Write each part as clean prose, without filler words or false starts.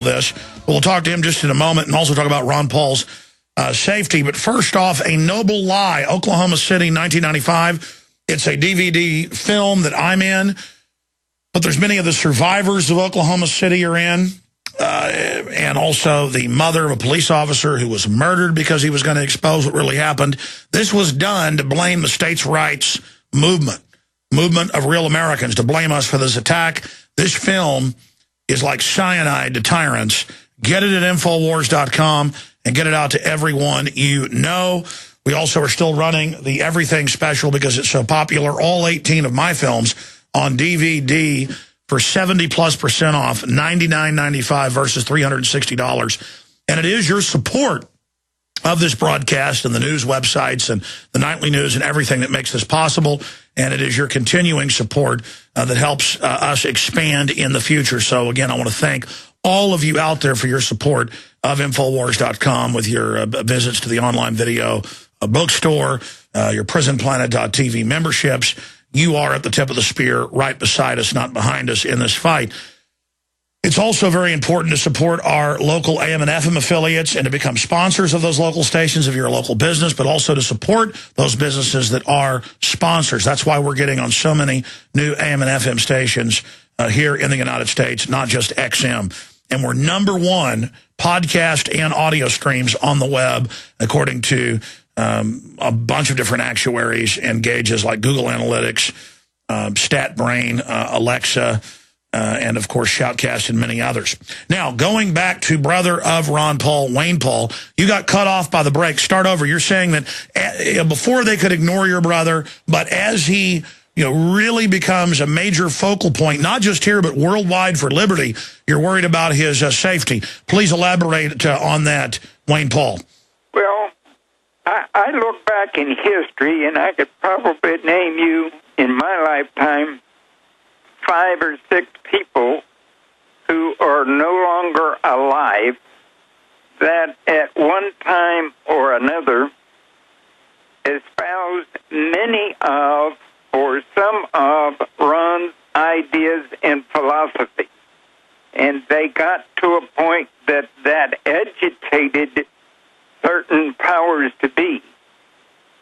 this. We'll talk to him just in a moment and also talk about Ron Paul's safety. But first off, A Noble Lie, Oklahoma City, 1995. It's a DVD film that I'm in, but there's many of the survivors of Oklahoma City are in, and also the mother of a police officer who was murdered because he was going to expose what really happened. This was done to blame the states' rights movement of real Americans, to blame us for this attack. This film is like cyanide to tyrants. Get it at Infowars.com and get it out to everyone you know. We also are still running the Everything Special because it's so popular. All 18 of my films on DVD for 70+% off, $99.95 versus $360. And it is your support of this broadcast and the news websites and the nightly news and everything that makes this possible. And it is your continuing support that helps us expand in the future. So, again, I want to thank all of you out there for your support of Infowars.com with your visits to the online video bookstore, your Prisonplanet.tv memberships. You are at the tip of the spear right beside us, not behind us in this fight. It's also very important to support our local AM and FM affiliates and to become sponsors of those local stations if you're a local business, but also to support those businesses that are sponsors. That's why we're getting on so many new AM and FM stations here in the United States, not just XM. And we're #1 podcast and audio streams on the web, according to a bunch of different actuaries and gauges like Google Analytics, StatBrain, Alexa, and, of course, Shoutcast and many others. Now, going back to brother of Ron Paul, Wayne Paul, you got cut off by the break. Start over. You're saying that before they could ignore your brother, but as he really becomes a major focal point, not just here but worldwide for liberty, you're worried about his safety. Please elaborate on that, Wayne Paul. Well, I look back in history, and I could probably name you in my lifetime 5 or 6 people who are no longer alive that at one time or another espoused many of or some of Ron's ideas and philosophy. And they got to a point that agitated certain powers to be.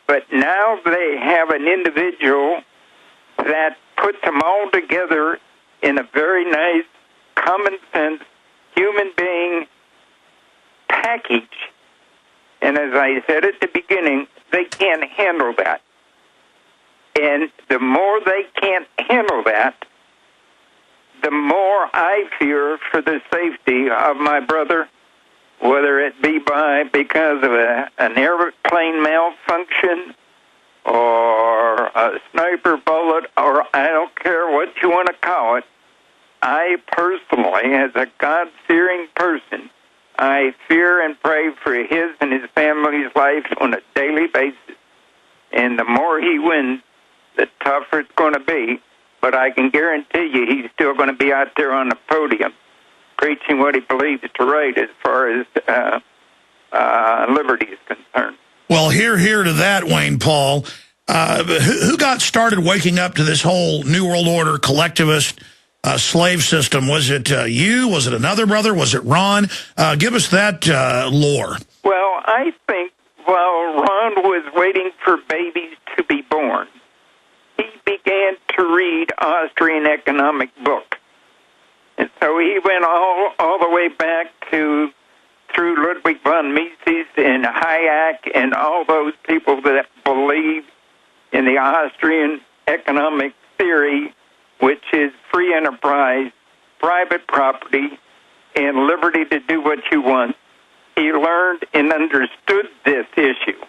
But now they have an individual that puts them all together in a very nice, common sense, human being package. And as I said at the beginning, they can't handle that. And the more they can't handle that, the more I fear for the safety of my brother, whether it be because of an airplane malfunction or a sniper bullet, or I don't care what you want to call it. I personally, as a God-fearing person, I fear and pray for his and his family's life on a daily basis. And the more he wins, the tougher it's going to be. But I can guarantee you he's still going to be out there on the podium preaching what he believes to right as far as liberty is concerned. Well, here to that, Wayne Paul. Who got started waking up to this whole New World Order collectivist slave system? Was it you? Was it another brother? Was it Ron? Give us that lore. Well, I think while Ron was waiting for babies to be born, he began to read Austrian economic books. And so he went all the way back through Ludwig von Mises and Hayek and all those people that believed in the Austrian economic theory, which is free enterprise, private property, and liberty to do what you want. He learned and understood this issue.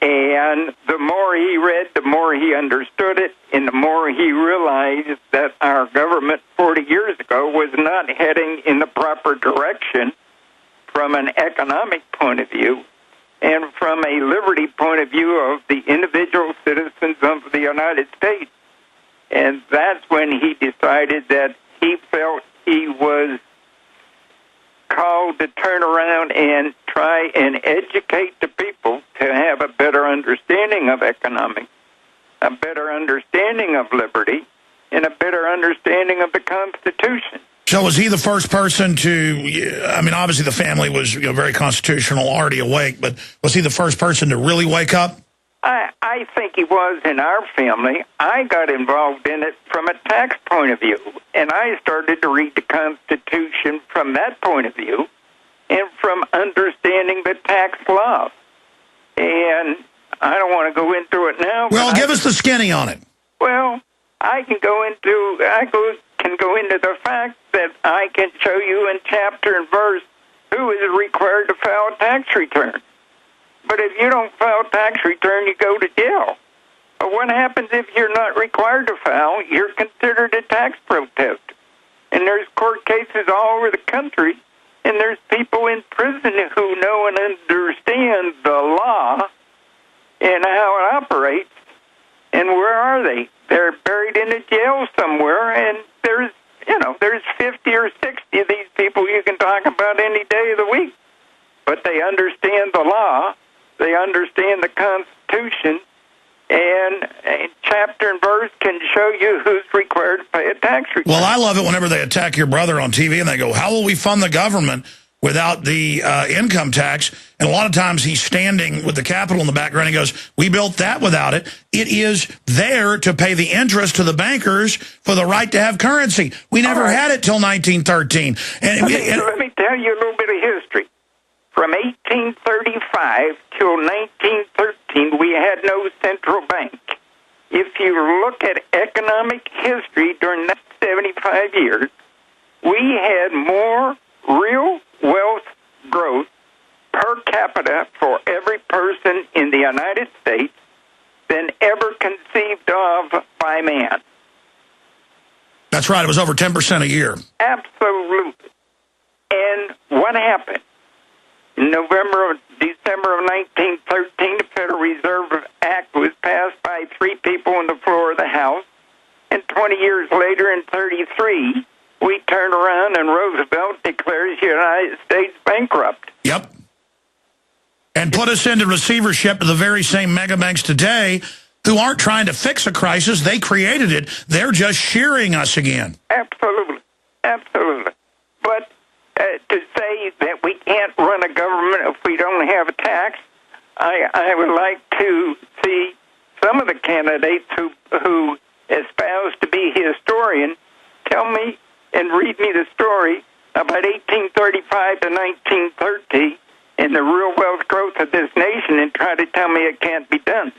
And the more he read, the more he understood it, and the more he realized that our government 40 years ago was not heading in the proper direction from an economic point of view and from a liberty point of view of the individual citizens of the United States. And that's when he decided that he felt he was called to turn around and try and educate the people to have a better understanding of economics, a better understanding of liberty, and a better understanding of the Constitution. So was he the first person to, I mean, obviously the family was very constitutional, already awake, but was he the first person to really wake up? I think he was in our family. I got involved in it from a tax point of view, and I started to read the Constitution from that point of view and from understanding the tax law. And I don't want to go into it now. Well, give us the skinny on it. Well, I can go into the fact that I can show you in chapter and verse who is required to file a tax return. But if you don't file a tax return, you go to jail. But what happens if you're not required to file? You're considered a tax protester. And there's court cases all over the country, and there's people in prison who know and understand the law and how it operates. And where are they? They're buried in a jail somewhere, and there's 50 or 60 of these people you can talk about any day of the week. But they understand the law. They understand the Constitution, and chapter and verse can show you who's required to pay a tax return. Well, I love it whenever they attack your brother on TV and they go, how will we fund the government without the income tax? And a lot of times he's standing with the Capitol in the background. He goes, we built that without it. It is there to pay the interest to the bankers for the right to have currency. We never had it till 1913. And let me tell you a little bit of history. From 1835 till 1913, we had no central bank. If you look at economic history during that 75 years, we had more real wealth growth per capita for every person in the United States than ever conceived of by man. That's right. It was over 10% a year. Absolutely. And what happened? In December of 1913, the Federal Reserve Act was passed by 3 people on the floor of the House. And 20 years later, in 1933, we turned around and Roosevelt declares the United States bankrupt. Yep. And put us into receivership of the very same mega banks today who aren't trying to fix a crisis. They created it. They're just shearing us again. Absolutely. Absolutely. But to say that we can't run a government if we don't have a tax, I would like to see some of the candidates who espouse to be historian tell me and read me the story about 1835 to 1930 and the real wealth growth of this nation and try to tell me it can't be done.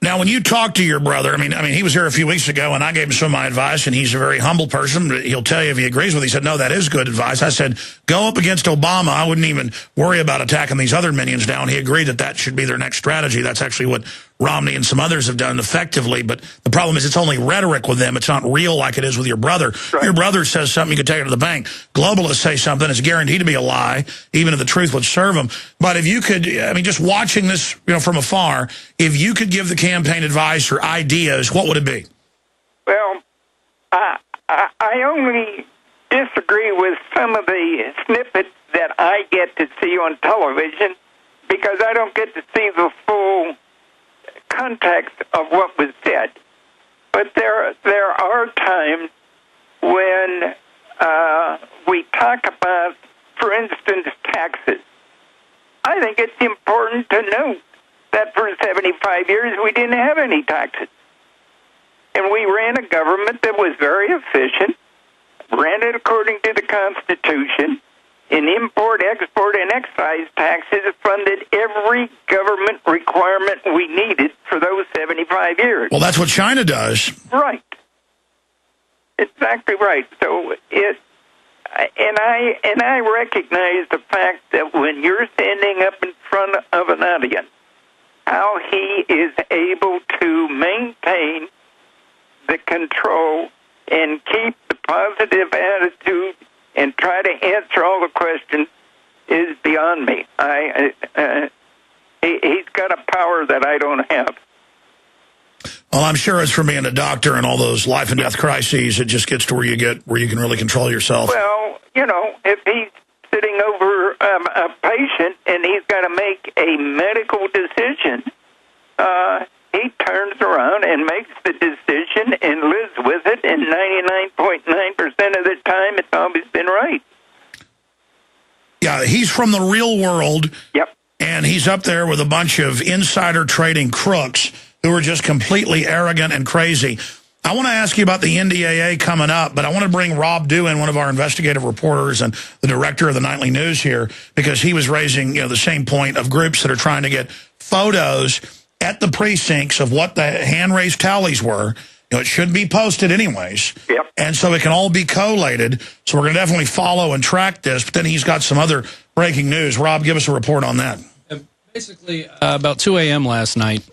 Now, when you talk to your brother, I mean, he was here a few weeks ago, and I gave him some of my advice, and he's a very humble person. He'll tell you if he agrees with it. He said, no, that is good advice. I said, go up against Obama. I wouldn't even worry about attacking these other minions down. He agreed that that should be their next strategy. That's actually what Romney and some others have done effectively. But the problem is it's only rhetoric with them. It's not real like it is with your brother. Right. Your brother says something, you can take it to the bank. Globalists say something, it's guaranteed to be a lie, even if the truth would serve them. But if you could, I mean, just watching this from afar, if you could give the campaign advice or ideas, what would it be? Well, I only disagree with some of the snippets that I get to see on television because I don't get to see the full context of what was said. But there are times when we talk about, for instance, taxes. I think it's important to note that for 75 years we didn't have any taxes. And we ran a government that was very efficient, ran it according to the Constitution, and import, export, and excise taxes funded every government requirement we needed for those 75 years. Well, that's what China does. Right. Exactly right. So I recognize the fact that when you're standing up in front of an audience, how he is able to maintain the control and keep the positive attitude and try to answer all the questions is beyond me. He's got a power that I don't have. Well, I'm sure it's from being a doctor and all those life and death crises. It just gets to where you can really control yourself. Well, if he's sitting over a patient and he's got to make a medical decision, he turns around and makes the decision and lives with it, and 99.9% of the Yeah, he's from the real world. Yep. And he's up there with a bunch of insider trading crooks who are just completely arrogant and crazy. I want to ask you about the NDAA coming up, but I want to bring Rob Dewin, one of our investigative reporters and the director of the Nightly News here, because he was raising the same point of groups that are trying to get photos at the precincts of what the hand-raised tallies were. It should be posted anyways. Yep. And so it can all be collated. So we're going to definitely follow and track this. But then he's got some other breaking news. Rob, give us a report on that. Basically, about 2 a.m. last night,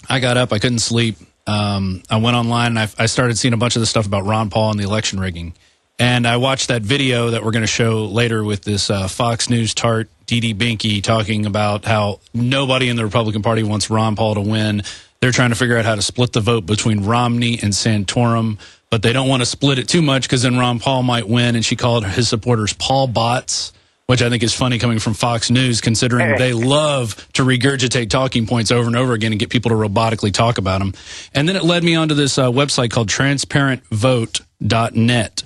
I got up. I couldn't sleep. I went online, and I started seeing a bunch of the stuff about Ron Paul and the election rigging. And I watched that video that we're going to show later with this Fox News tart, Dee Binky, talking about how nobody in the Republican Party wants Ron Paul to win. They're trying to figure out how to split the vote between Romney and Santorum, but they don't want to split it too much because then Ron Paul might win. And she called his supporters Paul bots, which I think is funny coming from Fox News, considering they love to regurgitate talking points over and over again and get people to robotically talk about them. And then it led me onto this website called transparentvote.net.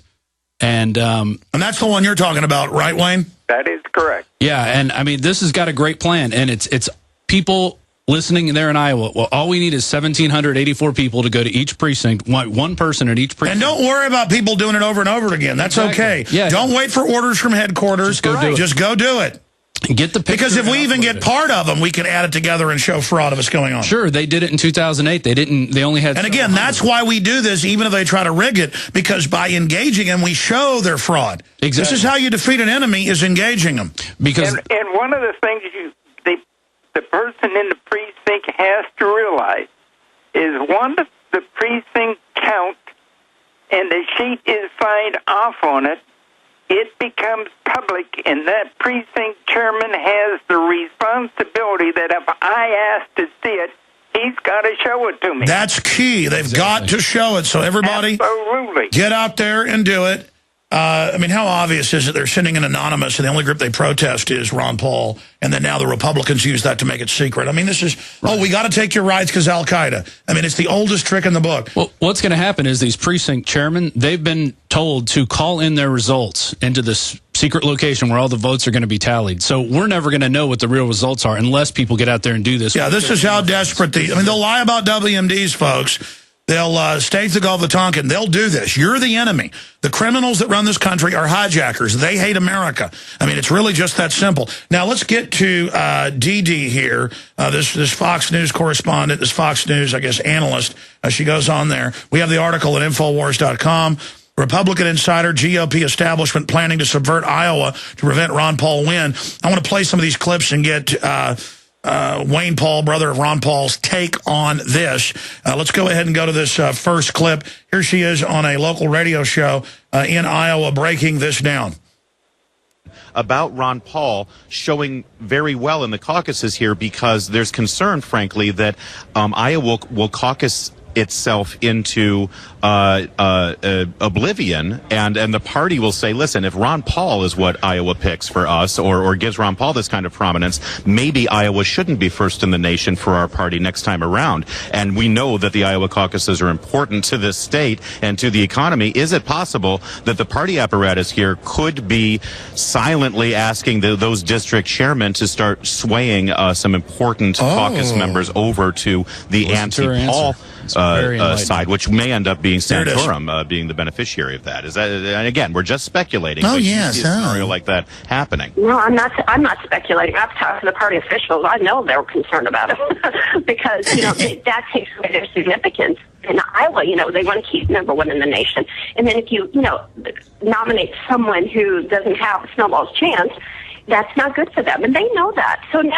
And that's the one you're talking about, right, Wayne? That is correct. Yeah, and I mean, this has got a great plan, and it's people listening there in Iowa. Well, all we need is 1,784 people to go to each precinct, one person at each precinct. And don't worry about people doing it over and over again. That's okay. Yeah, don't wait for orders from headquarters. Just go do it. Get the picture. Because if we even get part of them, we can add it together and show fraud of what's going on. Sure, they did it in 2008. They only had. And again, that's why we do this, even if they try to rig it, because by engaging them, we show their fraud. Exactly. This is how you defeat an enemy: is engaging them. Because and one of the things the person in the precinct has to realize is once the precinct counts and the sheet is signed off on it, it becomes public, and that precinct chairman has the responsibility that if I ask to see it, he's got to show it to me. That's key. They've got to show it. So everybody, absolutely, get out there and do it. I mean, how obvious is it? They're sending an anonymous, and the only group they protest is Ron Paul, and then now the Republicans use that to make it secret. I mean, this is, we got to take your rights because Al-Qaeda. I mean, it's the oldest trick in the book. Well, what's going to happen is these precinct chairmen, they've been told to call in their results into this secret location where all the votes are going to be tallied. So we're never going to know what the real results are unless people get out there and do this. Yeah, this is how desperate they'll lie about WMDs, folks. They'll stage the Gulf of Tonkin. They'll do this. You're the enemy. The criminals that run this country are hijackers. They hate America. I mean, it's really just that simple. Now, let's get to Dee here, this Fox News correspondent, this Fox News, I guess, analyst. She goes on there. We have the article at Infowars.com. Republican insider, GOP establishment planning to subvert Iowa to prevent Ron Paul win. I want to play some of these clips and get Wayne Paul, brother of Ron Paul's, take on this. Let's go ahead and go to this first clip. Here she is on a local radio show in Iowa breaking this down. About Ron Paul showing very well in the caucuses here because there's concern, frankly, that Iowa will caucus itself into oblivion, and the party will say, listen, if Ron Paul is what Iowa picks for us or gives Ron Paul this kind of prominence, maybe Iowa shouldn't be first in the nation for our party next time around. And we know that the Iowa caucuses are important to this state and to the economy. Is it possible that the party apparatus here could be silently asking those district chairmen to start swaying some important caucus members over to the anti-Paul side, which may end up being Santorum being the beneficiary of that? Is that? And again, we're just speculating. Oh, but yes. You see a scenario like that happening. No, I'm not speculating. I've talked to the party officials. I know they're concerned about it because that takes away their significance. In Iowa, they want to keep #1 in the nation. And then if you nominate someone who doesn't have a snowball's chance, that's not good for them, and they know that. So now